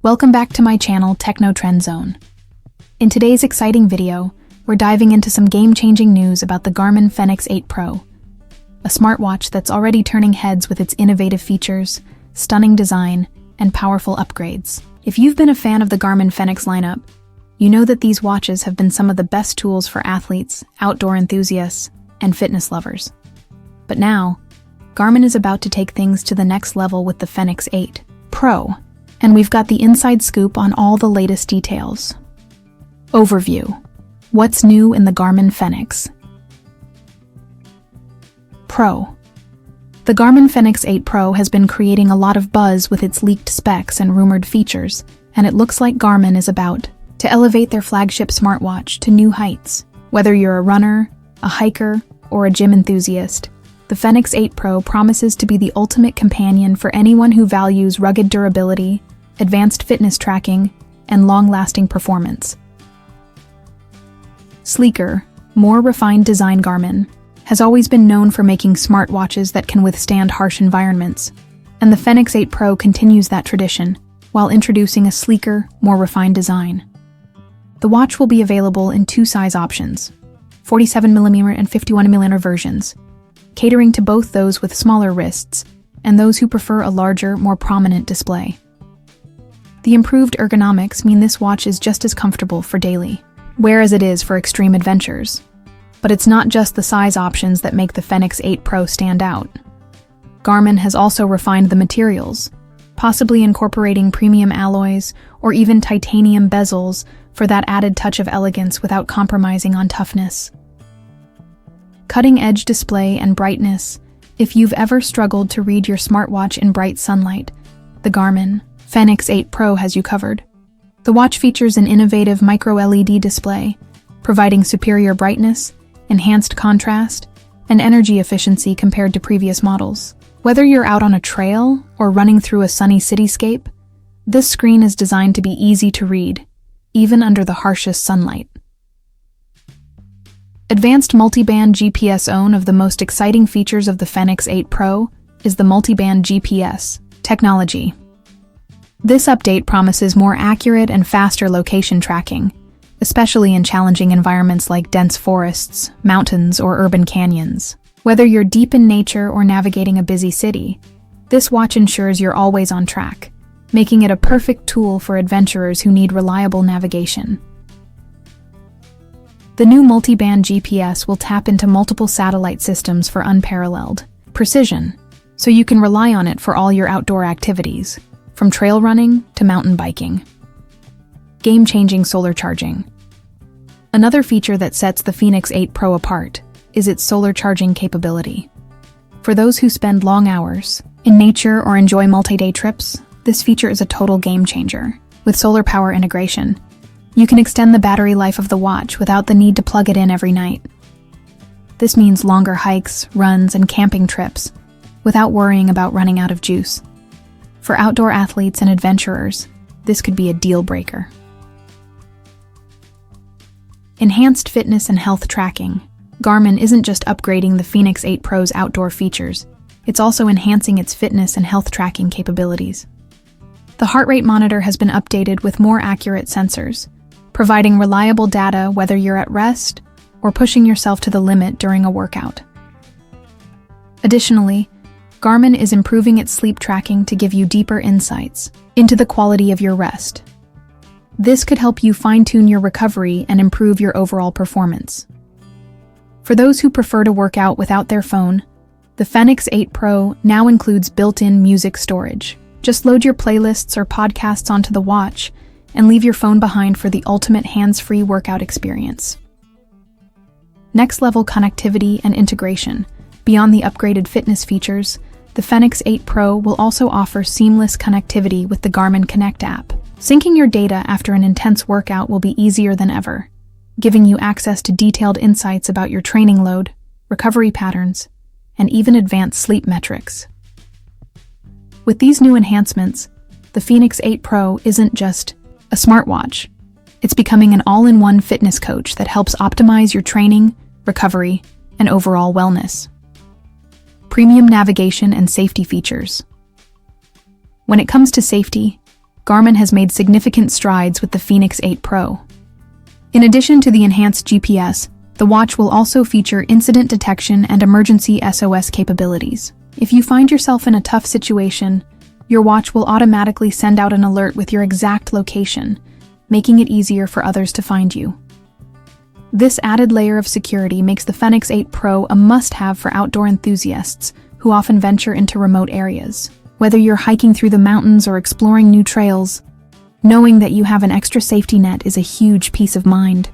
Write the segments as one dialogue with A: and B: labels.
A: Welcome back to my channel, Techno Trend Zone. In today's exciting video, we're diving into some game-changing news about the Garmin Fenix 8 Pro, a smartwatch that's already turning heads with its innovative features, stunning design, and powerful upgrades. If you've been a fan of the Garmin Fenix lineup, you know that these watches have been some of the best tools for athletes, outdoor enthusiasts, and fitness lovers. But now, Garmin is about to take things to the next level with the Fenix 8 Pro, and we've got the inside scoop on all the latest details. Overview. What's new in the Garmin Fenix Pro? The Garmin Fenix 8 Pro has been creating a lot of buzz with its leaked specs and rumored features, and it looks like Garmin is about to elevate their flagship smartwatch to new heights. Whether you're a runner, a hiker, or a gym enthusiast, the Fenix 8 Pro promises to be the ultimate companion for anyone who values rugged durability, advanced fitness tracking, and long-lasting performance. Sleeker, more refined design. Garmin has always been known for making smartwatches that can withstand harsh environments, and the Fenix 8 Pro continues that tradition while introducing a sleeker, more refined design. The watch will be available in two size options, 47mm and 51mm versions, catering to both those with smaller wrists and those who prefer a larger, more prominent display. The improved ergonomics mean this watch is just as comfortable for daily wear as it is for extreme adventures. But it's not just the size options that make the Fenix 8 Pro stand out. Garmin has also refined the materials, possibly incorporating premium alloys or even titanium bezels for that added touch of elegance without compromising on toughness. Cutting-edge display and brightness. If you've ever struggled to read your smartwatch in bright sunlight, the Garmin Fenix 8 Pro has you covered. The watch features an innovative micro-LED display, providing superior brightness, enhanced contrast, and energy efficiency compared to previous models. Whether you're out on a trail or running through a sunny cityscape, this screen is designed to be easy to read, even under the harshest sunlight. Advanced multiband GPS. One of the most exciting features of the Fenix 8 Pro is the multiband GPS technology. This update promises more accurate and faster location tracking, especially in challenging environments like dense forests, mountains, or urban canyons. Whether you're deep in nature or navigating a busy city, this watch ensures you're always on track, making it a perfect tool for adventurers who need reliable navigation. The new multiband GPS will tap into multiple satellite systems for unparalleled precision, so you can rely on it for all your outdoor activities, from trail running to mountain biking. Game-changing solar charging. Another feature that sets the Fenix 8 Pro apart is its solar charging capability. For those who spend long hours in nature or enjoy multi-day trips, this feature is a total game-changer. With solar power integration, you can extend the battery life of the watch without the need to plug it in every night. This means longer hikes, runs, and camping trips without worrying about running out of juice. For outdoor athletes and adventurers, this could be a deal breaker. Enhanced fitness and health tracking. Garmin isn't just upgrading the Fenix 8 Pro's outdoor features, it's also enhancing its fitness and health tracking capabilities. The heart rate monitor has been updated with more accurate sensors, providing reliable data whether you're at rest or pushing yourself to the limit during a workout. Additionally, Garmin is improving its sleep tracking to give you deeper insights into the quality of your rest. This could help you fine-tune your recovery and improve your overall performance. For those who prefer to work out without their phone, the Fenix 8 Pro now includes built-in music storage. Just load your playlists or podcasts onto the watch and leave your phone behind for the ultimate hands-free workout experience. Next-level connectivity and integration. Beyond the upgraded fitness features, the Fenix 8 Pro will also offer seamless connectivity with the Garmin Connect app. Syncing your data after an intense workout will be easier than ever, giving you access to detailed insights about your training load, recovery patterns, and even advanced sleep metrics. With these new enhancements, the Fenix 8 Pro isn't just a smartwatch. It's becoming an all-in-one fitness coach that helps optimize your training, recovery, and overall wellness. Premium navigation and safety features. When it comes to safety, Garmin has made significant strides with the Fenix 8 Pro. In addition to the enhanced GPS, the watch will also feature incident detection and emergency SOS capabilities. If you find yourself in a tough situation, your watch will automatically send out an alert with your exact location, making it easier for others to find you. This added layer of security makes the Fenix 8 Pro a must-have for outdoor enthusiasts who often venture into remote areas. Whether you're hiking through the mountains or exploring new trails, knowing that you have an extra safety net is a huge peace of mind.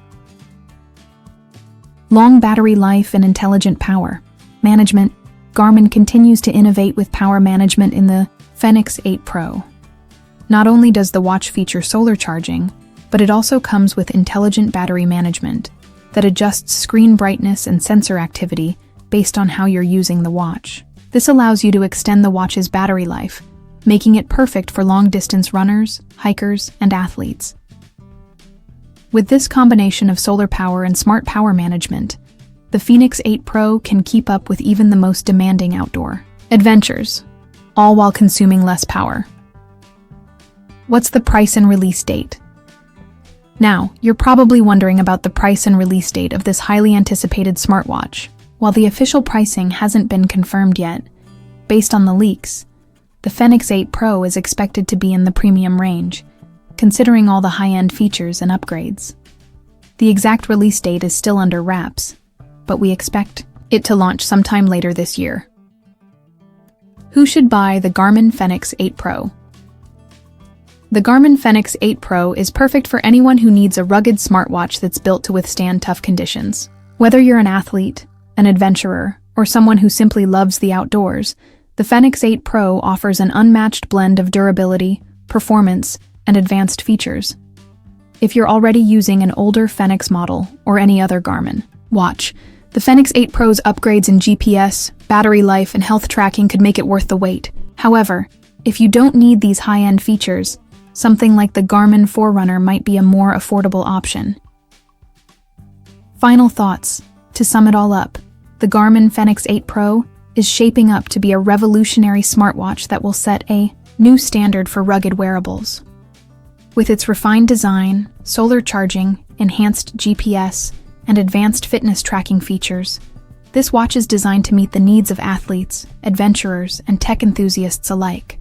A: Long battery life and intelligent power management. Garmin continues to innovate with power management in the Fenix 8 Pro. Not only does the watch feature solar charging, but it also comes with intelligent battery management that adjusts screen brightness and sensor activity based on how you're using the watch. This allows you to extend the watch's battery life, making it perfect for long-distance runners, hikers, and athletes. With this combination of solar power and smart power management, the Fenix 8 Pro can keep up with even the most demanding outdoor adventures, all while consuming less power. What's the price and release date? Now, you're probably wondering about the price and release date of this highly anticipated smartwatch. While the official pricing hasn't been confirmed yet, based on the leaks, the Fenix 8 Pro is expected to be in the premium range, considering all the high-end features and upgrades. The exact release date is still under wraps, but we expect it to launch sometime later this year. Who should buy the Garmin Fenix 8 Pro? The Garmin Fenix 8 Pro is perfect for anyone who needs a rugged smartwatch that's built to withstand tough conditions. Whether you're an athlete, an adventurer, or someone who simply loves the outdoors, the Fenix 8 Pro offers an unmatched blend of durability, performance, and advanced features. If you're already using an older Fenix model or any other Garmin watch, the Fenix 8 Pro's upgrades in GPS, battery life, and health tracking could make it worth the wait. However, if you don't need these high-end features, something like the Garmin Forerunner might be a more affordable option. Final thoughts. To sum it all up, the Garmin Fenix 8 Pro is shaping up to be a revolutionary smartwatch that will set a new standard for rugged wearables. With its refined design, solar charging, enhanced GPS, and advanced fitness tracking features, this watch is designed to meet the needs of athletes, adventurers, and tech enthusiasts alike.